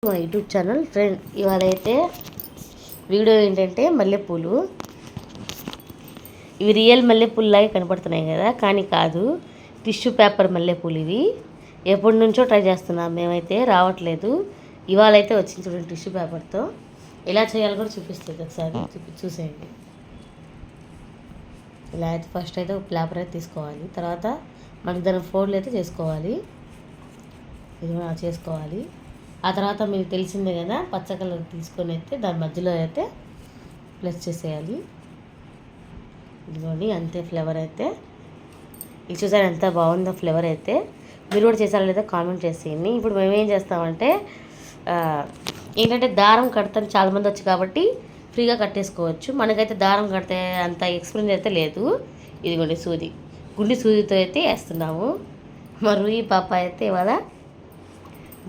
మా YouTube channel friend ఇవాళ అయితే వీడియో ఏంటంటే మల్లెపూలు. ఇవి రియల్ మల్లెపూలులాగే కనపడుతున్నాయి కదా, కానీ కాదు, టిష్యూ పేపర్ మల్లెపూలు. ఇవి ఎప్పటి నుంచో ట్రై చేస్తున్నాం, మేమైతే రావట్లేదు. ఇవాళ అయితే వచ్చింది చూడండి, టిష్యూ పేపర్తో ఎలా చేయాలో కూడా చూపిస్తుంది. ఒకసారి చూసేయండి. ఇలా అయితే ఫస్ట్ అయితే ఒక పేపర్ అయితే తీసుకోవాలి, తర్వాత మనకి దాని ఫోల్డ్ అయితే చేసుకోవాలి. ఇది చేసుకోవాలి. ఆ తర్వాత మీకు తెలిసిందే కదా, పచ్చ కలర్ తీసుకొని అయితే దాని మధ్యలో అయితే ప్లస్ చేసేయాలి. ఇదిగోండి, అంతే ఫ్లేవర్ అయితే. ఇది చూసారు ఎంత బాగుందో ఫ్లేవర్ అయితే. మీరు కూడా చేసారో లేదో కామెంట్ చేసేయండి. ఇప్పుడు మేము ఏం చేస్తామంటే ఏంటంటే దారం కడతాను చాలామంది వచ్చి కాబట్టి ఫ్రీగా కట్టేసుకోవచ్చు. మనకైతే దారం కడితే అంత ఎక్స్పీరియన్స్ అయితే లేదు. ఇదిగోండి సూది, గుండి సూదితో అయితే వేస్తున్నాము. మరి ఈ పాప అయితే ఇవాళ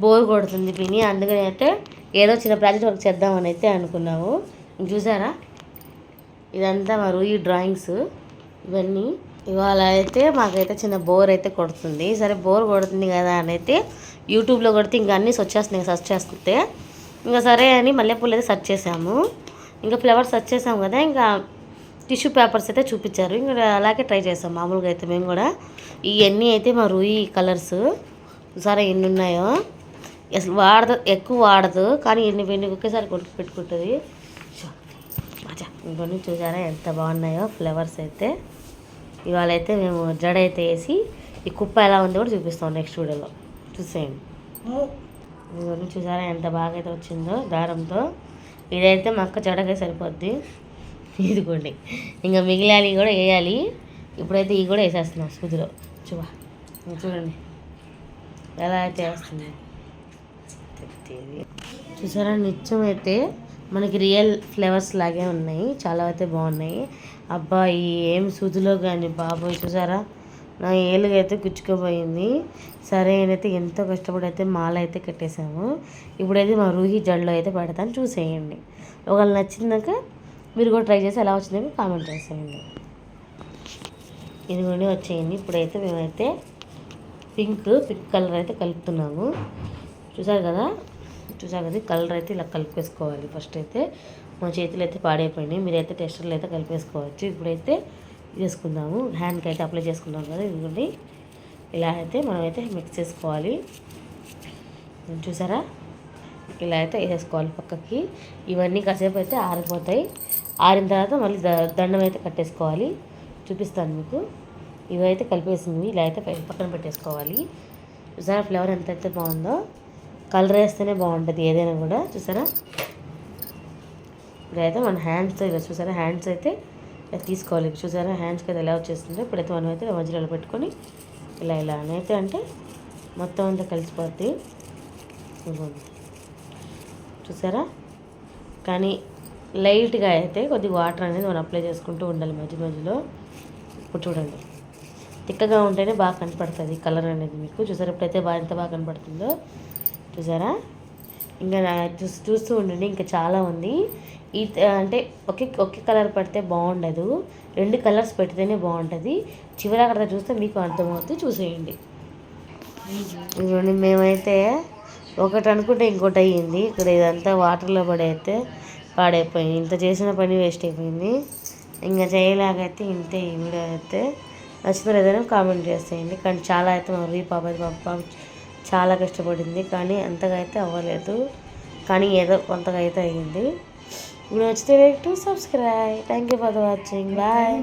బోర్ కొడుతుంది పిని, అందుకని అయితే ఏదో చిన్న ప్రాజెక్ట్ వర్క్ చేద్దామని అయితే అనుకున్నాము. చూసారా, ఇదంతా మా రూయి డ్రాయింగ్స్ ఇవన్నీ. ఇవాళ అయితే మాకైతే చిన్న బోర్ అయితే కొడుతుంది. సరే బోర్ కొడుతుంది కదా అని అయితే యూట్యూబ్లో కొడితే ఇంకా అన్నీ వచ్చేస్తున్నాయి, సెర్చ్ చేస్తుంటే ఇంకా సరే అని మల్లెపూలు అయితే సెర్చ్ చేసాము. ఇంకా ఫ్లవర్స్ సెర్చ్ చేసాము కదా, ఇంకా టిష్యూ పేపర్స్ అయితే చూపించారు. ఇంకా అలాగే ట్రై చేసాం. మామూలుగా అయితే మేము కూడా ఇవన్నీ అయితే మా రూయి కలర్స్ సరే ఎన్ని ఉన్నాయో, అసలు ఎక్కువ వాడదు, కానీ ఎన్ని ఒకేసారి కొడుకు పెట్టుకుంటుంది. ఇంకొన్ని చూసారా ఎంత బాగున్నాయో ఫ్లవర్స్ అయితే. ఇవాళ అయితే మేము జడ అయితే వేసి ఈ కుప్ప ఎలా ఉందో కూడా చూపిస్తాం నెక్స్ట్ వీడియోలో, చూసేయండి. ఇవన్నీ చూసారా ఎంత బాగా అయితే వచ్చిందో దారంతో. ఇదైతే మా అక్క జడకే సరిపోద్ది. ఇదిగోండి, ఇంకా మిగిలినవి కూడా వేయాలి. ఇప్పుడైతే ఇవి కూడా వేసేస్తున్నాం సూదిలో. చూడండి ఎలా అయితే వేస్తుంది. చూసారా, నిత్యం అయితే మనకి రియల్ ఫ్లేవర్స్ లాగే ఉన్నాయి, చాలా అయితే బాగున్నాయి. అబ్బాయి ఏం సూదిలో కానీ బాబోయ్, చూసారా నా ఏలుగా అయితే గుచ్చుకుపోయింది. సరే అయితే ఎంతో కష్టపడి అయితే మాల అయితే కట్టేసాము. ఇప్పుడైతే మా రూహి జడలో అయితే పెడతాను, చూసేయండి. ఒకవేళ నచ్చిందాక మీరు కూడా ట్రై చేసి ఎలా వచ్చిందో కామెంట్ చేసేయండి. ఇదిగోండి వచ్చేయండి. ఇప్పుడైతే మేమైతే పింక్ కలర్ అయితే కలుపుతున్నాము. చూసారు కదా కలర్ అయితే ఇలా కలిపేసుకోవాలి. ఫస్ట్ అయితే మా చేతులు అయితే పాడైపోయినాయి, మీరైతే టెస్టర్లు అయితే కలిపేసుకోవచ్చు. ఇప్పుడైతే వేసుకుందాము, హ్యాండ్కి అయితే అప్లై చేసుకుందాం కదా. ఇదిగోండి ఇలా అయితే మనమైతే మిక్స్ చేసుకోవాలి. చూసారా, ఇలా అయితే వేసేసుకోవాలి పక్కకి. ఇవన్నీ కాసేపు అయితే ఆరిపోతాయి. ఆరిన తర్వాత మళ్ళీ దండం అయితే కట్టేసుకోవాలి, చూపిస్తాను మీకు. ఇవైతే కలిపేసింది, ఇలా అయితే పక్కన పెట్టేసుకోవాలి. చూసారా ఫ్లేవర్ ఎంత అయితే బాగుందో, కలర్ వేస్తేనే బాగుంటుంది ఏదైనా కూడా. చూసారా, ఇప్పుడైతే మన హ్యాండ్స్ ఇలా చూసారా, హ్యాండ్స్ అయితే తీసుకోవాలి. చూసారా హ్యాండ్స్కి అయితే ఎలా వచ్చేస్తుందో. ఇప్పుడైతే మనం అయితే మధ్యలో పెట్టుకొని ఇలా అయితే అంటే మొత్తం అంతా కలిసిపోద్ది. చూసారా, కానీ లైట్గా అయితే కొద్దిగా వాటర్ అనేది మనం అప్లై చేసుకుంటూ ఉండాలి మధ్యలో. ఇప్పుడు చూడండి, తిక్కగా ఉంటేనే బాగా కనపడుతుంది కలర్ అనేది మీకు. చూసారా ఇప్పుడైతే ఎంత బాగా కనపడుతుందో. చూసారా, ఇంకా చూస్తూ ఉండండి, ఇంకా చాలా ఉంది. ఈ అంటే ఒకే కలర్ పెడితే బాగుండదు, 2 కలర్స్ పెడితేనే బాగుంటుంది. చివరి అక్కడ చూస్తే మీకు అర్థమవుతుంది, చూసేయండి. ఇవన్నీ మేమైతే ఒకటి అనుకుంటే ఇంకోటి అయ్యింది. ఇక్కడ ఇదంతా వాటర్లో పడైతే పాడైపోయింది. ఇంత చేసిన పని వేస్ట్ అయిపోయింది. ఇంకా చేయలేకైతే ఇంతే. ఈ వీడియో అయితే నచ్చిన ఏదైనా కామెంట్ చేసేయండి. కానీ చాలా అయితే మా పాప చాలా కష్టపడింది, కానీ అంతగా అయితే అవ్వలేదు, కానీ ఏదో కొంతగా అయితే అయ్యింది. వీడియో నచ్చితే like to subscribe. Thank you for watching. Bye.